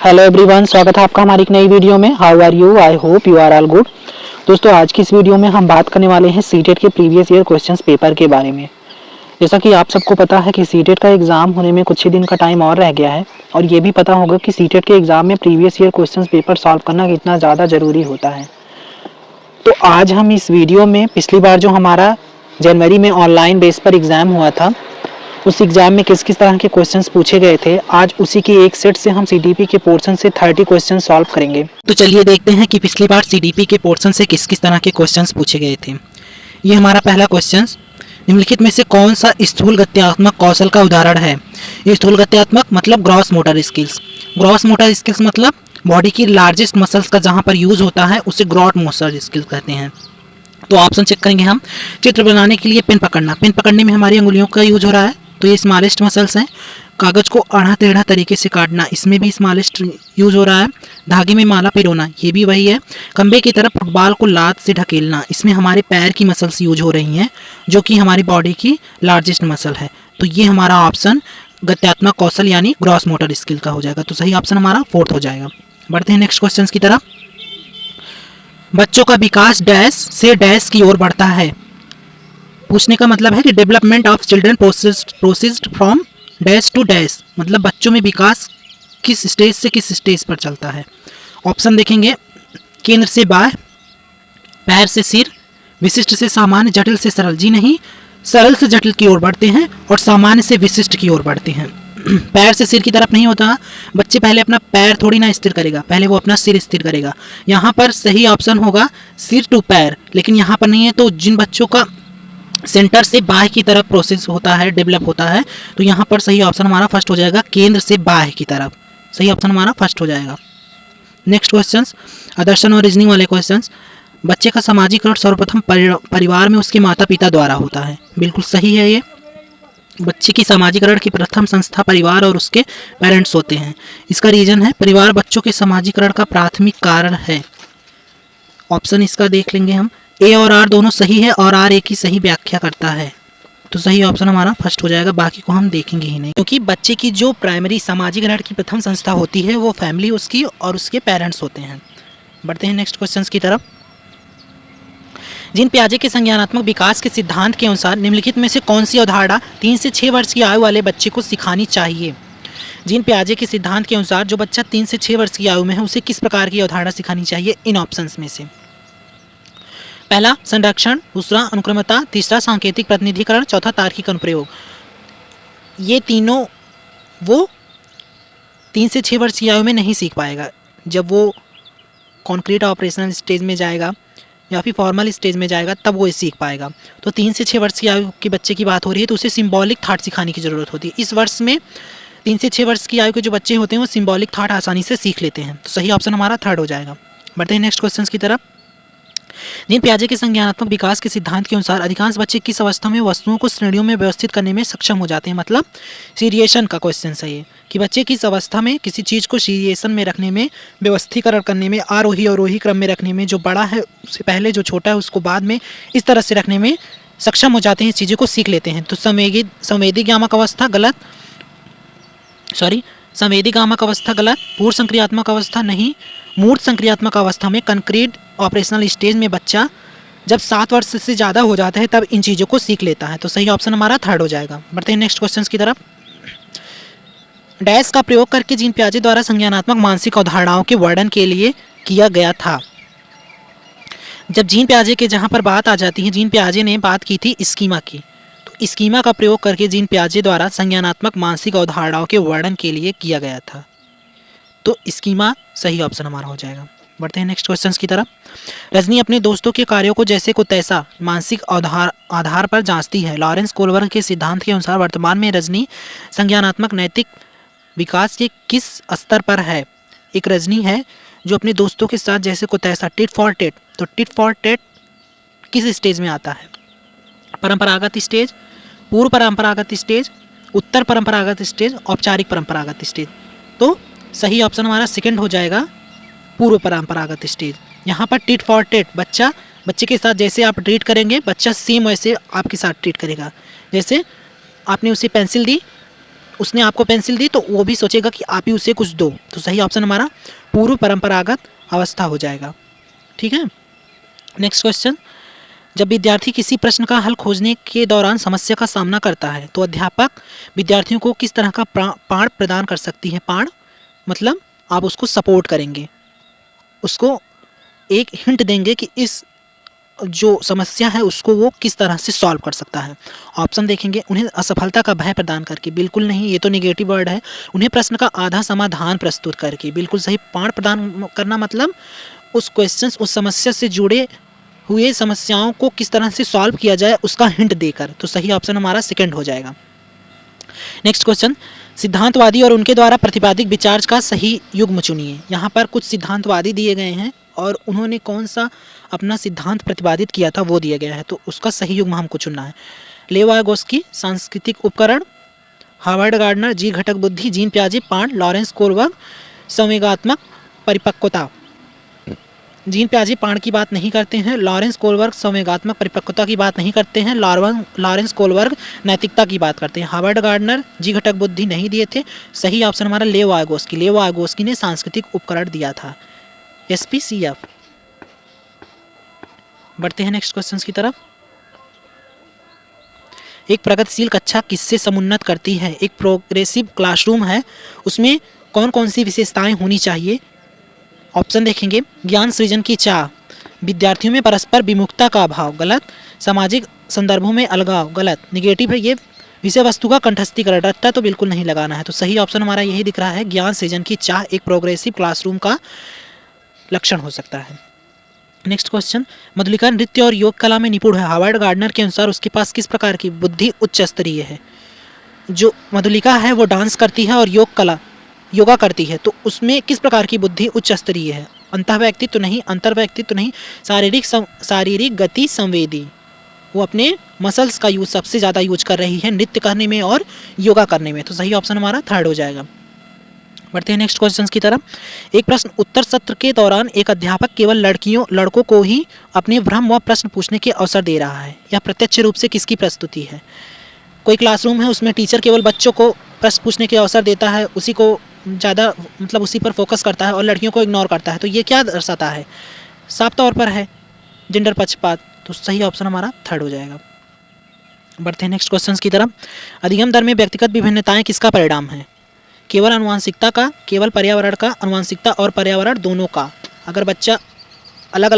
Hello everyone, स्वागत है आपका हमारी एक नई वीडियो में। How are you? I hope you are all good. दोस्तों, आज की इस वीडियो में हम बात करने वाले हैं सीटेट के प्रीवियस ईयर क्वेश्चंस पेपर के बारे में। जैसा कि आप सबको पता है कि सीटेट का एग्जाम होने में कुछ ही दिन का टाइम और रह गया है, और ये भी पता होगा कि सीटेट के एग्जाम में previous year questions paper solve करना कितना ज़्यादा ज़रूरी होता है। तो आज हम इस वीडियो में पिछली बार जो हमारा जनवरी में ऑनलाइन बेस पर एग्ज़ाम हुआ था, उस एग्जाम में किस किस तरह के क्वेश्चंस पूछे गए थे, आज उसी की एक सेट से हम सीडीपी के पोर्शन से 30 क्वेश्चन सॉल्व करेंगे। तो चलिए देखते हैं कि पिछली बार सीडीपी के पोर्शन से किस किस तरह के क्वेश्चंस पूछे गए थे। ये हमारा पहला क्वेश्चन, निम्नलिखित में से कौन सा स्थूल गत्यात्मक कौशल का उदाहरण है। ये स्थूल गत्यात्मक मतलब gross motor skills. Gross motor skills मतलब बॉडी की लार्जेस्ट मसल्स का जहाँ पर यूज होता है उसे ग्रॉस मोटर स्किल्स कहते हैं। तो ऑप्शन चेक करेंगे हम। चित्र बनाने के लिए पेन पकड़ना, पेन पकड़ने में हमारी अंगुलियों का यूज हो रहा है, तो ये स्मॉलेस्ट मसल्स हैं। कागज को आड़ा टेढ़ा तरीके से काटना, इसमें भी स्मॉलेस्ट यूज हो रहा है। धागे में माला पिरोना, ये भी वही है। खंबे की तरफ फुटबॉल को लात से ढकेलना, इसमें हमारे पैर की मसल्स यूज हो रही हैं, जो कि हमारी बॉडी की लार्जेस्ट मसल है। तो ये हमारा ऑप्शन गत्यात्मक कौशल यानी ग्रॉस मोटर स्किल का हो जाएगा। तो सही ऑप्शन हमारा 4th हो जाएगा। बढ़ते हैं नेक्स्ट क्वेश्चन की तरफ। बच्चों का विकास डैश से डैश की ओर बढ़ता है। पूछने का मतलब है कि development of children processed from dash to dash, मतलब बच्चों में विकास किस स्टेज से किस स्टेज पर चलता है। ऑप्शन देखेंगे। केंद्र से बाह्य, पैर से सिर, विशिष्ट से सामान्य, जटिल से सरल। जी नहीं, सरल से जटिल की ओर बढ़ते हैं और सामान्य से विशिष्ट की ओर बढ़ते हैं। पैर से सिर की तरफ नहीं होता। बच्चे पहले अपना पैर थोड़ी ना स्थिर करेगा, पहले वो अपना सिर स्थिर करेगा। यहाँ पर सही ऑप्शन होगा सिर टू पैर, लेकिन यहाँ पर नहीं है। तो जिन बच्चों का सेंटर से बाह्य की तरफ प्रोसेस होता है, डेवलप होता है, तो यहाँ पर सही ऑप्शन हमारा फर्स्ट हो जाएगा, केंद्र से बाह्य की तरफ। सही ऑप्शन हमारा फर्स्ट हो जाएगा। नेक्स्ट क्वेश्चंस, आदर्शन और रीजनिंग वाले क्वेश्चंस। बच्चे का सामाजिकरण सर्वप्रथम परिवार में उसके माता पिता द्वारा होता है। बिल्कुल सही है ये। बच्चे की सामाजिकरण की प्रथम संस्था परिवार और उसके पेरेंट्स होते हैं। इसका रीजन है परिवार बच्चों के सामाजिकरण का प्राथमिक कारण है। ऑप्शन इसका देख लेंगे हम। ए और आर दोनों सही है और आर ए की सही व्याख्या करता है, तो सही ऑप्शन हमारा फर्स्ट हो जाएगा। बाकी को हम देखेंगे ही नहीं, क्योंकि बच्चे की जो प्राइमरी सामाजिकरण की प्रथम संस्था होती है वो फैमिली उसकी और उसके पेरेंट्स होते हैं। बढ़ते हैं नेक्स्ट क्वेश्चन की तरफ। जीन पियाजे के संज्ञानात्मक विकास के सिद्धांत के अनुसार निम्नलिखित में से कौन सी अवधारणा 3 से 6 वर्ष की आयु वाले बच्चे को सिखानी चाहिए। जीन पियाजे के सिद्धांत के अनुसार जो बच्चा 3 से 6 वर्ष की आयु में है उसे किस प्रकार की अवधारणा सिखानी चाहिए इन ऑप्शंस में से। पहला संरक्षण, दूसरा अनुक्रमता, तीसरा सांकेतिक प्रतिनिधिकरण, चौथा तार्किक अनुप्रयोग। ये तीनों वो 3 से 6 वर्ष की आयु में नहीं सीख पाएगा। जब वो कॉन्क्रीट ऑपरेशनल स्टेज में जाएगा या फिर फॉर्मल स्टेज में जाएगा तब वो सीख पाएगा। तो 3 से 6 वर्ष की आयु के बच्चे की बात हो रही है, तो उसे सिंबॉलिक थॉट सिखाने की ज़रूरत होती है। इस वर्ष में 3 से 6 वर्ष की आयु के जो बच्चे होते हैं वो सिंबॉलिक थॉट आसानी से सीख लेते हैं। तो सही ऑप्शन हमारा 3rd हो जाएगा। बढ़ते हैं नेक्स्ट क्वेश्चन की तरफ। जीन पियाजे के संज्ञानात्मक विकास के सिद्धांत के अनुसार अधिकांश बच्चे किस अवस्था में वस्तुओं को श्रेणियों में व्यवस्थित करने में सक्षम हो जाते हैं। मतलब सीरिएशन का क्वेश्चन है ये, कि बच्चे किस अवस्था में किसी चीज़ को सीरिएशन में रखने में, व्यवस्थीकरण करने में, आरोही अवरोही क्रम में रखने में, जो बड़ा है उससे पहले जो छोटा है उसको बाद में, इस तरह से रखने में सक्षम हो जाते हैं, इस चीज़ों को सीख लेते हैं। तो संवेदीगामक अवस्था गलत, संवेदीगामक अवस्था गलत, पूर्व संक्रियात्मक अवस्था नहीं, मूर्त संक्रियात्मक अवस्था में कंक्रीट ऑपरेशनल स्टेज में बच्चा जब 7 वर्ष से ज़्यादा हो जाता है तब इन चीज़ों को सीख लेता है। तो सही ऑप्शन हमारा 3rd हो जाएगा। बढ़ते हैं नेक्स्ट क्वेश्चन की तरफ। डैश का प्रयोग करके जीन पियाजे द्वारा संज्ञानात्मक मानसिक अवधारणाओं के वर्णन के लिए किया गया था। जब जीन पियाजे के जहाँ पर बात आ जाती है, जीन पियाजे ने बात की थी स्कीमा की, तो स्कीमा का प्रयोग करके जीन पियाजे द्वारा संज्ञानात्मक मानसिक अवधारणाओं के वर्णन के लिए किया गया था। तो स्कीमा सही ऑप्शन हमारा हो जाएगा। बढ़ते हैं नेक्स्ट क्वेश्चन की तरफ। रजनी अपने दोस्तों के कार्यों को जैसे को तैसा मानसिक आधार पर जांचती है। लॉरेंस कोलबर्ग के सिद्धांत के अनुसार वर्तमान में रजनी संज्ञानात्मक नैतिक विकास के किस स्तर पर है। एक रजनी है जो अपने दोस्तों के साथ जैसे को तैसा, टिट फॉर टेट, तो टिट फॉर टेट किस स्टेज में आता है। परंपरागत स्टेज, पूर्व परंपरागत स्टेज, उत्तर परंपरागत स्टेज, औपचारिक परंपरागत स्टेज। तो सही ऑप्शन हमारा 2nd हो जाएगा, पूर्व परंपरागत स्टेज। यहाँ पर टिट फॉर टेट, बच्चे के साथ जैसे आप ट्रीट करेंगे बच्चा सेम वैसे आपके साथ ट्रीट करेगा। जैसे आपने उसे पेंसिल दी उसने आपको पेंसिल दी तो वो भी सोचेगा कि आप ही उसे कुछ दो। तो सही ऑप्शन हमारा पूर्व परंपरागत अवस्था हो जाएगा। ठीक है, नेक्स्ट क्वेश्चन, जब विद्यार्थी किसी प्रश्न का हल खोजने के दौरान समस्या का सामना करता है तो अध्यापक विद्यार्थियों को किस तरह का पाठ प्रदान कर सकती है। पाठ मतलब आप उसको सपोर्ट करेंगे, उसको एक हिंट देंगे कि इस जो समस्या है उसको वो किस तरह से सॉल्व कर सकता है। ऑप्शन देखेंगे, उन्हें असफलता का भय प्रदान करके, बिल्कुल नहीं, ये तो नेगेटिव वर्ड है। उन्हें प्रश्न का आधा समाधान प्रस्तुत करके, बिल्कुल सही। पाठ प्रदान करना मतलब उस क्वेश्चन, उस समस्या से जुड़े हुए समस्याओं को किस तरह से सॉल्व किया जाए उसका हिंट देकर। तो सही ऑप्शन हमारा सेकंड हो जाएगा। नेक्स्ट क्वेश्चन, सिद्धांतवादी और उनके द्वारा प्रतिपादित विचार का सही युग्म चुनिए। यहाँ पर कुछ सिद्धांतवादी दिए गए हैं और उन्होंने कौन सा अपना सिद्धांत प्रतिपादित किया था वो दिया गया है, तो उसका सही युग्म हमको चुनना है। लेव वायगोस्की, सांस्कृतिक उपकरण, हार्वर्ड गार्डनर, जी घटक बुद्धि, जीन पियाजे, पांड, लॉरेंस कोलबर्ग, संवेगात्मक परिपक्वता। जीन पियाजे पांड की बात नहीं करते हैं, लॉरेंस कोलबर्ग संवेगात्मक परिपक्वता की बात नहीं करते हैं, लॉरेंस कोलबर्ग नैतिकता की बात करते हैं। हार्वर्ड गार्डनर जी घटक बुद्धि नहीं दिए थे। सही ऑप्शन हमारा लेव वायगोस्की। लेव वायगोस्की ने सांस्कृतिक उपकरण दिया था, SPCF। बढ़ते हैं नेक्स्ट क्वेश्चन की तरफ। एक प्रगतिशील कक्षा किससे समुन्नत करती है। एक प्रोग्रेसिव क्लासरूम है, उसमें कौन कौन सी विशेषताएं होनी चाहिए। ऑप्शन देखेंगे, ज्ञान सृजन की चाह, विद्यार्थियों में परस्पर विमुखता का अभाव, गलत। सामाजिक संदर्भों में अलगाव, गलत। निगेटिव है ये, विषय वस्तु का कंठस्थीकरण, रट्टा तो बिल्कुल नहीं लगाना है। तो सही ऑप्शन हमारा यही दिख रहा है, ज्ञान सृजन की चाह एक प्रोग्रेसिव क्लासरूम का लक्षण हो सकता है। नेक्स्ट क्वेश्चन, मधुलिका नृत्य और योग कला में निपुण है। हार्वर्ड गार्डनर के अनुसार उसके पास किस प्रकार की बुद्धि उच्च स्तरीय है। जो मधुलिका है वो डांस करती है और योगा करती है, तो उसमें किस प्रकार की बुद्धि उच्च स्तरीय है। अंतः व्यक्तित्व नहीं, अंतर व्यक्तित्व नहीं, शारीरिक गति संवेदी। वो अपने मसल्स का यूज सबसे ज़्यादा यूज कर रही है नृत्य करने में और योगा करने में। तो सही ऑप्शन हमारा थर्ड हो जाएगा। बढ़ते हैं नेक्स्ट क्वेश्चन की तरफ। एक प्रश्न उत्तर सत्र के दौरान एक अध्यापक केवल लड़कों को ही अपने भ्रम व प्रश्न पूछने के अवसर दे रहा है। यह प्रत्यक्ष रूप से किसकी प्रस्तुति है। कोई क्लासरूम है, उसमें टीचर केवल बच्चों को प्रश्न पूछने के अवसर देता है, उसी को ज़्यादा मतलब उसी पर फोकस करता है और लड़कियों को इग्नोर करता है। तो ये क्या दर्शाता है, साफ तौर पर है जेंडर पक्षपात। तो सही ऑप्शन हमारा थर्ड हो जाएगा। बढ़ते हैं नेक्स्ट क्वेश्चन की तरफ। अधिगम दर में व्यक्तिगत विभिन्नताएं किसका परिणाम है। केवल अनुवांशिकता का, केवल पर्यावरण का, अनुवांशिकता और पर्यावरण दोनों का। अगर बच्चा अलग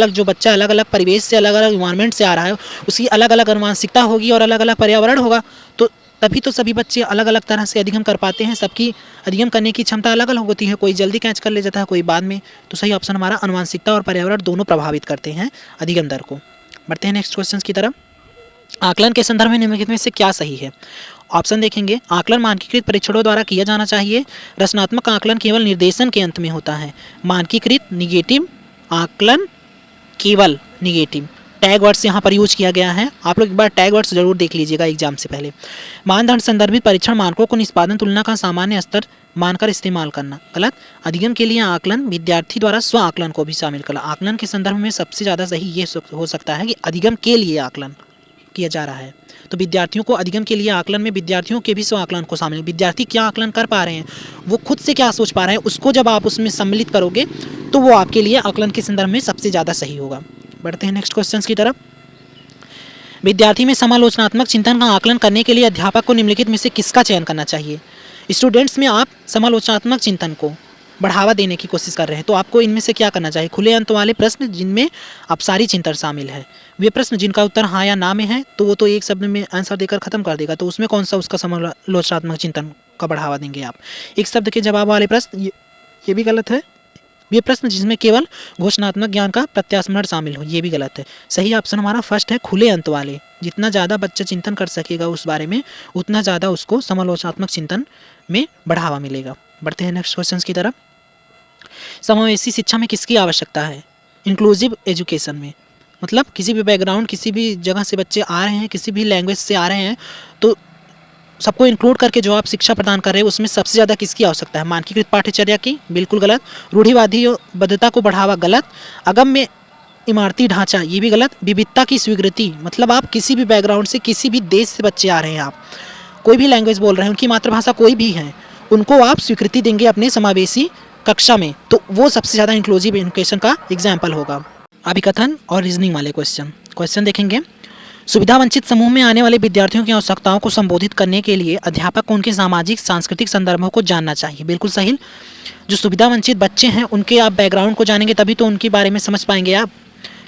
अलग परिवेश से, अलग अलग इन्वायरमेंट से आ रहा है, उसकी अलग अलग अनुवांशिकता होगी और अलग अलग पर्यावरण होगा, तो तभी तो सभी बच्चे अलग अलग तरह से अधिगम कर पाते हैं। सबकी अधिगम करने की क्षमता अलग अलग होती है, कोई जल्दी कैच कर ले जाता है, कोई बाद में। तो सही ऑप्शन हमारा अनुवांशिकता और पर्यावरण दोनों प्रभावित करते हैं अधिगम दर को। बढ़ते हैं नेक्स्ट क्वेश्चन की तरफ। आकलन के संदर्भ में निम्नलिखित में से क्या सही है। ऑप्शन देखेंगे, आकलन मानकीकृत परीक्षणों द्वारा किया जाना चाहिए। रचनात्मक आकलन केवल निर्देशन के अंत में होता है। मानकीकृत निगेटिव, आकलन केवल निगेटिव। टैग वर्ड्स यहाँ पर यूज किया गया है, आप लोग एक बार टैग वर्ड्स जरूर देख लीजिएगा एग्जाम से पहले। मानदंड संदर्भित परीक्षण मानकों को निष्पादन तुलना का सामान्य स्तर मानकर इस्तेमाल करना, गलत। अधिगम के लिए आकलन विद्यार्थी द्वारा स्व आकलन को भी शामिल करना। आकलन के संदर्भ में सबसे ज़्यादा सही ये हो सकता है कि अधिगम के लिए आकलन किया जा रहा है, तो विद्यार्थियों को अधिगम के लिए आकलन में विद्यार्थियों के भी स्व आकलन को शामिल। विद्यार्थी क्या आकलन कर पा रहे हैं, वो खुद से क्या सोच पा रहे हैं, उसको जब आप उसमें सम्मिलित करोगे तो वो आपके लिए आकलन के संदर्भ में सबसे ज़्यादा सही होगा। बढ़ते हैं नेक्स्ट क्वेश्चन की तरफ। विद्यार्थी में समालोचनात्मक चिंतन का आकलन करने के लिए अध्यापक को निम्नलिखित में से किसका चयन करना चाहिए। स्टूडेंट्स में आप समालोचनात्मक चिंतन को बढ़ावा देने की कोशिश कर रहे हैं, तो आपको इनमें से क्या करना चाहिए। खुले अंत वाले प्रश्न जिनमें अपसारी चिंतन शामिल है, वे प्रश्न जिनका उत्तर हाँ या ना में है, तो वो तो एक शब्द में आंसर देकर खत्म कर देगा, तो उसमें कौन सा उसका समालोचनात्मक चिंतन का बढ़ावा देंगे आप। एक शब्द के जवाब वाले प्रश्न ये भी गलत है। ये प्रश्न जिसमें केवल घोषणात्मक ज्ञान का प्रत्यास्मरण शामिल हो, ये भी गलत है। सही ऑप्शन हमारा फर्स्ट है, खुले अंत वाले। जितना ज़्यादा बच्चा चिंतन कर सकेगा उस बारे में, उतना ज़्यादा उसको समालोचनात्मक चिंतन में बढ़ावा मिलेगा। बढ़ते हैं नेक्स्ट क्वेश्चन की तरफ। समावेशी शिक्षा में किसकी आवश्यकता है। इंक्लूसिव एजुकेशन में, मतलब किसी भी बैकग्राउंड, किसी भी जगह से बच्चे आ रहे हैं, किसी भी लैंग्वेज से आ रहे हैं, तो सबको इंक्लूड करके जो आप शिक्षा प्रदान कर रहे हैं उसमें सबसे ज़्यादा किसकी आवश्यकता है। मानकीकृत पाठ्यचर्या की, बिल्कुल गलत। रूढ़िवादी बद्धता को बढ़ावा, गलत। अगम्य इमारती ढांचा, ये भी गलत। विविधता की स्वीकृति, मतलब आप किसी भी बैकग्राउंड से, किसी भी देश से बच्चे आ रहे हैं, आप कोई भी लैंग्वेज बोल रहे हैं, उनकी मातृभाषा कोई भी है, उनको आप स्वीकृति देंगे अपने समावेशी कक्षा में, तो वो सबसे ज़्यादा इंक्लूसिव एजुकेशन का एग्जाम्पल होगा। अभिकथन और रीजनिंग वाले क्वेश्चन देखेंगे। सुविधा वंचित समूह में आने वाले विद्यार्थियों की आवश्यकताओं को संबोधित करने के लिए अध्यापक को उनके सामाजिक सांस्कृतिक संदर्भों को जानना चाहिए। बिल्कुल सही। जो सुविधा वंचित बच्चे हैं उनके आप बैकग्राउंड को जानेंगे तभी तो उनके बारे में समझ पाएंगे आप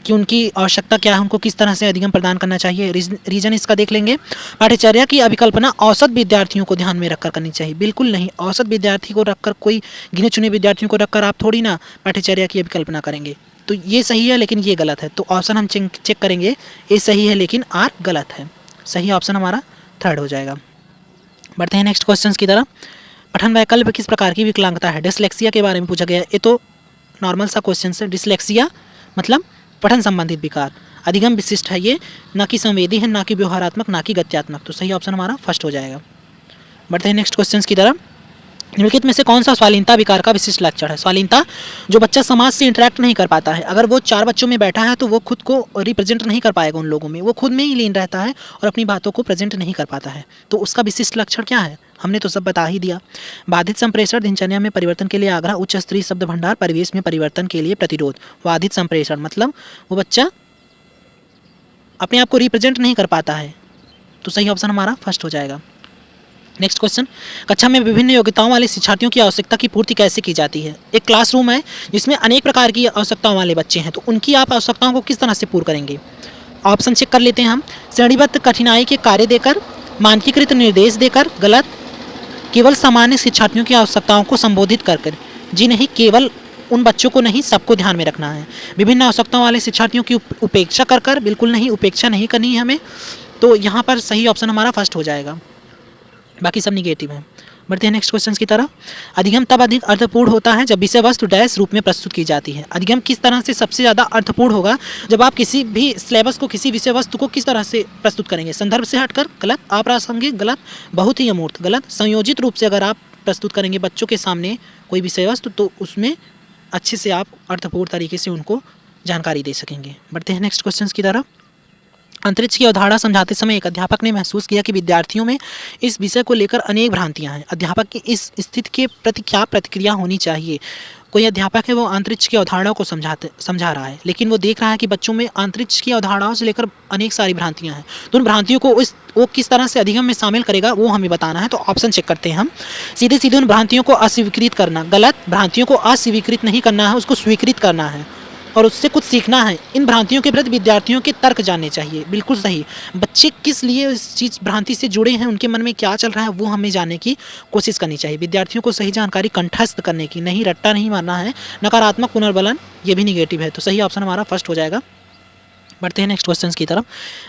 कि उनकी आवश्यकता क्या है, उनको किस तरह से अधिगम प्रदान करना चाहिए। रीजन इसका देख लेंगे। पाठ्यचर्या की अभिकल्पना औसत विद्यार्थियों को ध्यान में रखकर करनी चाहिए। बिल्कुल नहीं, औसत विद्यार्थी को रखकर, कोई गिने चुने विद्यार्थियों को रखकर आप थोड़ी ना पाठ्यचर्या की अभिकल्पना करेंगे। तो ये सही है लेकिन ये गलत है, तो ऑप्शन हम चेक करेंगे, ये सही है लेकिन आर गलत है। सही ऑप्शन हमारा थर्ड हो जाएगा। बढ़ते हैं नेक्स्ट क्वेश्चन की तरफ। पठन वैकल्प किस प्रकार की विकलांगता है? डिसलेक्सिया के बारे में पूछा गया है। ये तो नॉर्मल सा क्वेश्चन है। डिसलेक्सिया मतलब पठन संबंधित विकार, अधिगम विशिष्ट है ये, ना कि संवेदी है, ना कि व्यवहारात्मक, ना कि गत्यात्मक। तो सही ऑप्शन हमारा फर्स्ट हो जाएगा। बढ़ते हैं नेक्स्ट क्वेश्चन की तरफ। निम्नलिखित में से कौन सा स्वालीनता विकार का विशिष्ट लक्षण है? स्वालीनता, जो बच्चा समाज से इंटरेक्ट नहीं कर पाता है। अगर वो 4 बच्चों में बैठा है तो वो खुद को रिप्रेजेंट नहीं कर पाएगा उन लोगों में, वो खुद में ही लीन रहता है और अपनी बातों को प्रेजेंट नहीं कर पाता है। तो उसका विशिष्ट लक्षण क्या है? हमने तो सब बता ही दिया। बाधित संप्रेषण, दिनचर्या में परिवर्तन के लिए आग्रह, उच्च स्तरीय शब्द भंडार, परिवेश में परिवर्तन के लिए प्रतिरोध। बाधित संप्रेषण मतलब वो बच्चा अपने आप को रिप्रेजेंट नहीं कर पाता है, तो सही ऑप्शन हमारा फर्स्ट हो जाएगा। Next question. कक्षा में विभिन्न योग्यताओं वाले शिक्षार्थियों की आवश्यकता की पूर्ति कैसे की जाती है? एक क्लासरूम है जिसमें अनेक प्रकार की आवश्यकताओं वाले बच्चे हैं, तो उनकी आप आवश्यकताओं को किस तरह से पूर्ण करेंगे? ऑप्शन चेक कर लेते हैं हम। श्रेणीबद्ध कठिनाई के कार्य देकर, मानकीकृत निर्देश देकर, गलत। केवल सामान्य शिक्षार्थियों की आवश्यकताओं को संबोधित कर। जी नहीं, केवल उन बच्चों को नहीं, सबको ध्यान में रखना है। विभिन्न आवश्यकताओं वाले शिक्षार्थियों की उपेक्षा कर, बिल्कुल नहीं, उपेक्षा नहीं करनी है हमें। तो यहाँ पर सही ऑप्शन हमारा फर्स्ट हो जाएगा, बाकी सब निगेटिव है। बढ़ते हैं नेक्स्ट क्वेश्चन की तरफ। अधिगम तब अधिक अर्थपूर्ण होता है जब विषय वस्तु डैश रूप में प्रस्तुत की जाती है। अधिगम किस तरह से सबसे ज़्यादा अर्थपूर्ण होगा? जब आप किसी भी सिलेबस को, किसी विषय वस्तु को किस तरह से प्रस्तुत करेंगे? संदर्भ से हटकर, गलत। अप्रासंगिक, गलत। बहुत ही अमूर्त, गलत। संयोजित रूप से अगर आप प्रस्तुत करेंगे बच्चों के सामने कोई विषय वस्तु, तो उसमें अच्छे से आप अर्थपूर्ण तरीके से उनको जानकारी दे सकेंगे। बढ़ते हैं नेक्स्ट क्वेश्चन की तरफ। अंतरिक्ष की अवधारणा समझाते समय एक अध्यापक ने महसूस किया कि विद्यार्थियों में इस विषय को लेकर अनेक भ्रांतियां हैं। अध्यापक की इस स्थिति के प्रति क्या प्रतिक्रिया होनी चाहिए? कोई अध्यापक है वो अंतरिक्ष की अवधारणा को समझा रहा है, लेकिन वो देख रहा है कि बच्चों में अंतरिक्ष की अवधारणाओं से लेकर अनेक सारी भ्रांतियां हैं, तो उन भ्रांतियों को वो किस तरह से अधिगम में शामिल करेगा वो हमें बताना है। तो ऑप्शन चेक करते हैं हम। सीधे सीधे उन भ्रांतियों को अस्वीकृत करना, गलत। भ्रांतियों को अस्वीकृत नहीं करना है, उसको स्वीकृत करना है और उससे कुछ सीखना है। इन भ्रांतियों के प्रति विद्यार्थियों के तर्क जानने चाहिए, बिल्कुल सही। बच्चे किस लिए इस चीज़ भ्रांति से जुड़े हैं, उनके मन में क्या चल रहा है, वो हमें जानने की कोशिश करनी चाहिए। विद्यार्थियों को सही जानकारी कंठस्थ करने की, नहीं रट्टा नहीं मारना है। नकारात्मक पुनर्बलन ये भी निगेटिव है, तो सही ऑप्शन हमारा फर्स्ट हो जाएगा। बढ़ते हैं नेक्स्ट क्वेश्चन की तरफ।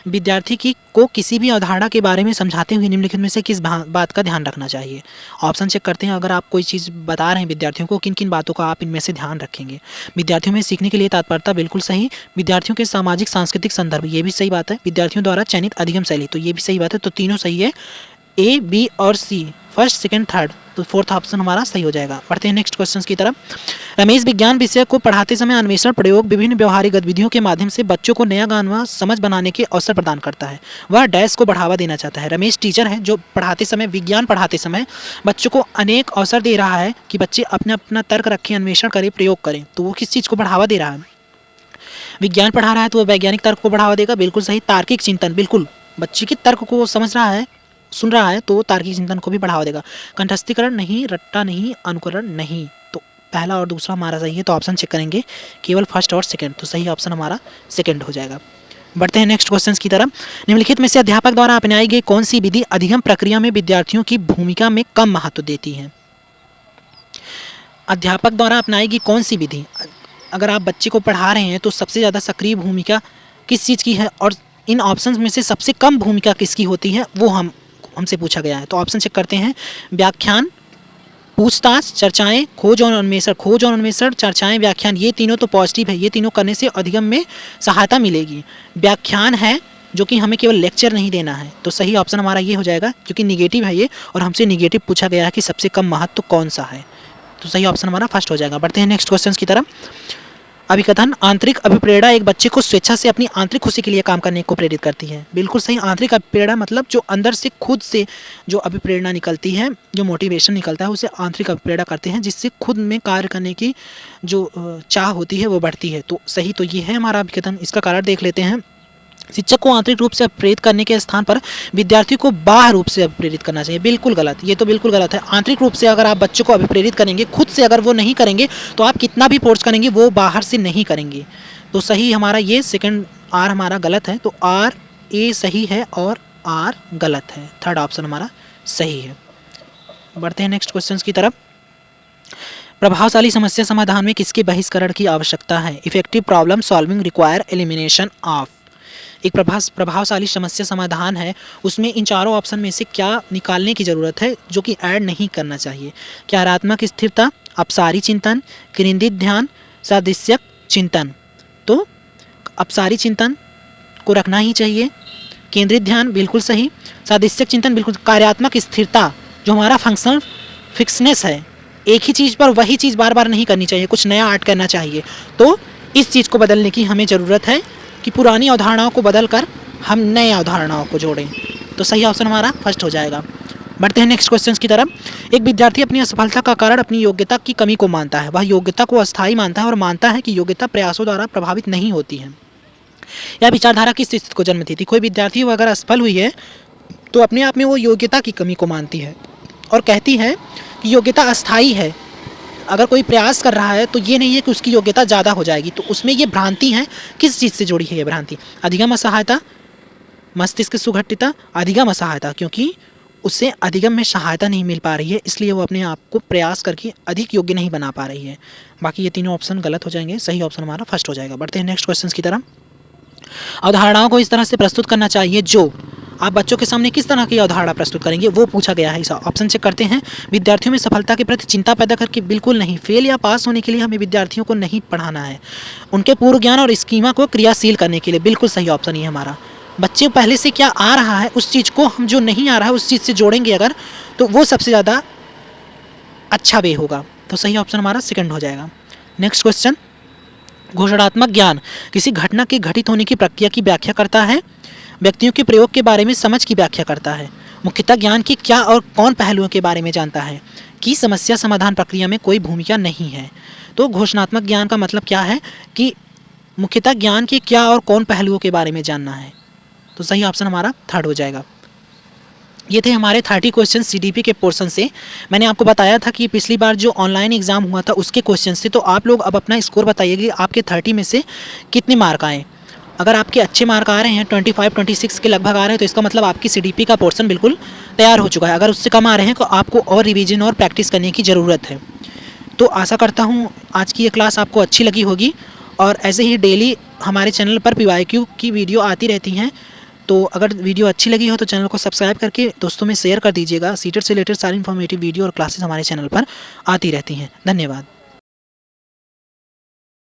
विद्यार्थी को किसी भी अवधारणा के बारे में समझाते हुए निम्नलिखित में से किस बात का ध्यान रखना चाहिए? ऑप्शन चेक करते हैं। अगर आप कोई चीज़ बता रहे हैं विद्यार्थियों को, किन किन बातों का आप इनमें से ध्यान रखेंगे? विद्यार्थियों में सीखने के लिए तत्परता, बिल्कुल सही। विद्यार्थियों के सामाजिक सांस्कृतिक संदर्भ, ये भी सही बात है। विद्यार्थियों द्वारा चयनित अधिगम शैली, तो ये भी सही बात है। तो तीनों सही है, ए, बी और सी, फर्स्ट, सेकंड, थर्ड, तो फोर्थ ऑप्शन हमारा सही हो जाएगा। बढ़ते हैं नेक्स्ट क्वेश्चन की तरफ। रमेश विज्ञान विषय को पढ़ाते समय अन्वेषण, प्रयोग, विभिन्न व्यवहारिक गतिविधियों के माध्यम से बच्चों को नया ज्ञान व समझ बनाने के अवसर प्रदान करता है। वह डैश को बढ़ावा देना चाहता है। रमेश टीचर है जो पढ़ाते समय, विज्ञान पढ़ाते समय बच्चों को अनेक अवसर दे रहा है कि बच्चे अपना अपना तर्क रखें, अन्वेषण करें, प्रयोग करें। तो वो किस चीज़ को बढ़ावा दे रहा है? विज्ञान पढ़ा रहा है तो वो वैज्ञानिक तर्क को बढ़ावा देगा, बिल्कुल सही। तार्किक चिंतन, बिल्कुल, बच्चे के तर्क को समझ रहा है, सुन रहा है, तो तार्किक चिंतन को भी बढ़ावा देगा। कंठस्थीकरण नहीं, रट्टा नहीं, अनुकरण नहीं, तो पहला और दूसरा हमारा सही है। तो ऑप्शन चेक करेंगे, केवल फर्स्ट और सेकंड, तो सही ऑप्शन हमारा सेकंड हो जाएगा। बढ़ते हैं नेक्स्ट क्वेश्चन की तरफ। निम्नलिखित में से अध्यापक द्वारा अपनाई गई कौन सी विधि अधिगम प्रक्रिया में विद्यार्थियों की भूमिका में कम महत्व देती है? अध्यापक द्वारा अपनाई गई कौन सी विधि, अगर आप बच्चे को पढ़ा रहे हैं तो सबसे ज़्यादा सक्रिय भूमिका किस चीज़ की है और इन ऑप्शंस में से सबसे कम भूमिका किसकी होती है, वो हमसे पूछा गया है। तो ऑप्शन चेक करते हैं। व्याख्यान, पूछताछ, चर्चाएं, खोज और अन्वेषण। खोज और अन्वेषण, चर्चाएं, व्याख्यान, ये तीनों तो पॉजिटिव है, ये तीनों करने से अधिगम में सहायता मिलेगी। व्याख्यान है जो कि हमें केवल लेक्चर नहीं देना है, तो सही ऑप्शन हमारा ये हो जाएगा, क्योंकि निगेटिव है ये और हमसे निगेटिव पूछा गया है कि सबसे कम महत्व कौन सा है, तो सही ऑप्शन हमारा फर्स्ट हो जाएगा। बढ़ते हैं नेक्स्ट क्वेश्चन की तरफ। अभिकथन आंतरिक अभिप्रेरणा एक बच्चे को स्वेच्छा से अपनी आंतरिक खुशी के लिए काम करने को प्रेरित करती है। बिल्कुल सही। आंतरिक अभिप्रेरणा मतलब जो अंदर से खुद से जो अभिप्रेरणा निकलती है, जो मोटिवेशन निकलता है, उसे आंतरिक अभिप्रेरणा करते हैं, जिससे खुद में कार्य करने की जो चाह होती है वो बढ़ती है। तो सही तो ये है हमारा अभिकथन। इसका कारण देख लेते हैं। शिक्षक को आंतरिक रूप से प्रेरित करने के स्थान पर विद्यार्थियों को बाह्य रूप से प्रेरित करना चाहिए। बिल्कुल गलत, ये तो बिल्कुल गलत है। आंतरिक रूप से अगर आप बच्चों को अभिप्रेरित करेंगे, खुद से अगर वो नहीं करेंगे तो आप कितना भी फोर्स करेंगे वो बाहर से नहीं करेंगे। तो सही हमारा ये सेकंड आर हमारा गलत है। तो आर ए सही है और आर गलत है। थर्ड ऑप्शन हमारा सही है। बढ़ते हैं नेक्स्ट क्वेश्चन की तरफ। प्रभावशाली समस्या समाधान में किसके बहिष्करण की आवश्यकता है? Effective problem solving require elimination of. एक प्रभावशाली समस्या समाधान है, उसमें इन चारों ऑप्शन में से क्या निकालने की ज़रूरत है जो कि ऐड नहीं करना चाहिए? क्रियात्मक स्थिरता, अपसारी चिंतन, केंद्रित ध्यान, सादृश्यक चिंतन। तो अपसारी चिंतन को रखना ही चाहिए। केंद्रित ध्यान बिल्कुल सही। सादृश्यक चिंतन बिल्कुल। कार्यात्मक स्थिरता जो हमारा फंक्शनल फिक्सनेस है, एक ही चीज़ पर वही चीज़ बार बार नहीं करनी चाहिए, कुछ नया ऐड करना चाहिए। तो इस चीज़ को बदलने की हमें ज़रूरत है कि पुरानी अवधारणाओं को बदलकर हम नए अवधारणाओं को जोड़ें। तो सही ऑप्शन हमारा फर्स्ट हो जाएगा। बढ़ते हैं नेक्स्ट क्वेश्चन की तरफ। एक विद्यार्थी अपनी असफलता का कारण अपनी योग्यता की कमी को मानता है। वह योग्यता को अस्थायी मानता है और मानता है कि योग्यता प्रयासों द्वारा प्रभावित नहीं होती है। यह विचारधारा किस स्थिति को जन्म देती थी? कोई विद्यार्थी वो अगर असफल हुई है तो अपने आप में वो योग्यता की कमी को मानती है और कहती है कि योग्यता अस्थायी है। अगर कोई प्रयास कर रहा है तो ये नहीं है कि उसकी योग्यता ज़्यादा हो जाएगी। तो उसमें ये भ्रांति है। किस चीज़ से जुड़ी है ये भ्रांति? अधिगम असहायता, मस्तिष्क सुघटिता, अधिगम असहायता, क्योंकि उससे अधिगम में सहायता नहीं मिल पा रही है, इसलिए वो अपने आप को प्रयास करके अधिक योग्य नहीं बना पा रही है। बाकी ये तीनों ऑप्शन गलत हो जाएंगे। सही ऑप्शन हमारा फर्स्ट हो जाएगा। बढ़ते हैं नेक्स्ट क्वेश्चन की तरफ। अवधारणाओं को इस तरह से प्रस्तुत करना चाहिए जो आप बच्चों के सामने किस तरह की अवधारणा प्रस्तुत करेंगे वो पूछा गया है। इस ऑप्शन चेक करते हैं। विद्यार्थियों में सफलता के प्रति चिंता पैदा करके बिल्कुल नहीं। फेल या पास होने के लिए हमें विद्यार्थियों को नहीं पढ़ाना है। उनके पूर्व ज्ञान और स्कीमा को क्रियाशील करने के लिए। बिल्कुल सही ऑप्शन ये हमारा। बच्चे पहले से क्या आ रहा है उस चीज़ को हम जो नहीं आ रहा है उस चीज़ से जोड़ेंगे अगर, तो वो सबसे ज़्यादा अच्छा वे होगा। तो सही ऑप्शन हमारा सेकंड हो जाएगा। Next question. घोषणात्मक ज्ञान किसी घटना के घटित होने की प्रक्रिया की व्याख्या करता है, व्यक्तियों के प्रयोग के बारे में समझ की व्याख्या करता है। मुख्यतः ज्ञान के क्या और कौन पहलुओं के बारे में जानता है कि समस्या समाधान प्रक्रिया में कोई भूमिका नहीं है। तो घोषणात्मक ज्ञान का मतलब क्या है कि मुख्यतः ज्ञान के क्या और कौन पहलुओं के बारे में जानना है। तो सही ऑप्शन हमारा थर्ड हो जाएगा। ये थे हमारे 30 क्वेश्चन सीडीपी के पोर्शन से। मैंने आपको बताया था कि पिछली बार जो ऑनलाइन एग्ज़ाम हुआ था उसके क्वेश्चन थे। तो आप लोग अब अपना स्कोर बताइए कि आपके 30 में से कितने मार्क आए। अगर आपके अच्छे मार्क आ रहे हैं 25-26 के लगभग आ रहे हैं तो इसका मतलब आपकी सीडीपी का पोर्शन बिल्कुल तैयार हो चुका है। अगर उससे कम आ रहे हैं तो आपको और रिवीजन और प्रैक्टिस करने की ज़रूरत है। तो आशा करता हूँ आज की ये क्लास आपको अच्छी लगी होगी और ऐसे ही डेली हमारे चैनल पर PYQ की वीडियो आती रहती हैं। तो अगर वीडियो अच्छी लगी हो तो चैनल को सब्सक्राइब करके दोस्तों में शेयर कर दीजिएगा। सीटेट से रिलेटेड सारी इन्फॉर्मेटिव वीडियो और क्लासेस हमारे चैनल पर आती रहती हैं। धन्यवाद।